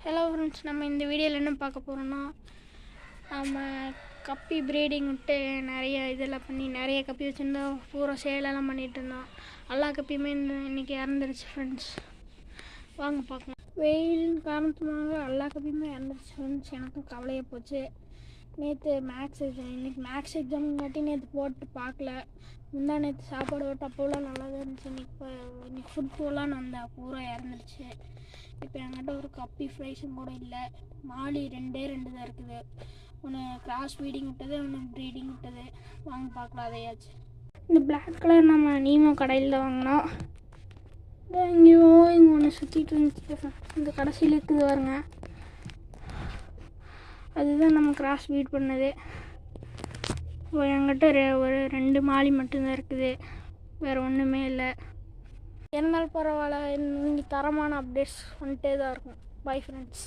Hello friends, நம்ம இந்த வீடியோவில் என்ன பார்க்க போகிறோன்னா, நம்ம கப்பி ப்ரீடிங் விட்டு நிறைய இதெல்லாம் பண்ணி நிறைய கப்பி வச்சுருந்தோம். பூரா சேலெல்லாம் பண்ணிகிட்டு இருந்தோம். எல்லா கப்பியுமே இன்றைக்கி இறந்துருச்சு ஃப்ரெண்ட்ஸ். வாங்க பார்க்கலாம். வெயிலின் காரணமாக எல்லா கப்பியுமே இறந்துருச்சு ஃப்ரெண்ட்ஸ். எனக்கும் கவலையாக போச்சு. நேற்று மேக்ஸ் எக்ஸாம், இன்றைக்கி மேக்ஸ் எக்ஸாம்காட்டி நேற்று போட்டு பார்க்கல. நேற்று சாப்பாடு போட்டு அப்போலாம் நல்லா தான் இருந்துச்சு. இன்றைக்கி ஃபுட் போகலான்னு வந்தேன், பூரா இறந்துருச்சு. இப்போ என்கிட்ட ஒரு கப்பி ஃப்ரைஸும் கூட இல்லை. மாலி ரெண்டு தான் இருக்குது. ஒன்று கிராஸ் ப்ரீடிங் விட்டது, ஒன்று ப்ரீடிங் விட்டது. வாங்க பார்க்கலாம் அதையாச்சு. இந்த பிளாக் கலர் நம்ம நீமோ கடையில் தான் வாங்கினோம். எங்கேயோ இங்கே ஒன்று சுற்றிட்டு இருந்துச்சு. இந்த கடைசியில் இருக்குது பாருங்க, அதுதான் நம்ம கிராஸ் ப்ரீட் பண்ணது. இப்போ என்கிட்ட ஒரு 2 மாலி மட்டும்தான் இருக்குது, வேறு ஒன்றுமே இல்லை. இருந்தாலும் பரவாயில்ல, இங்கே தரமான அப்டேட்ஸ் வந்துட்டே தான் இருக்கும். Bye friends.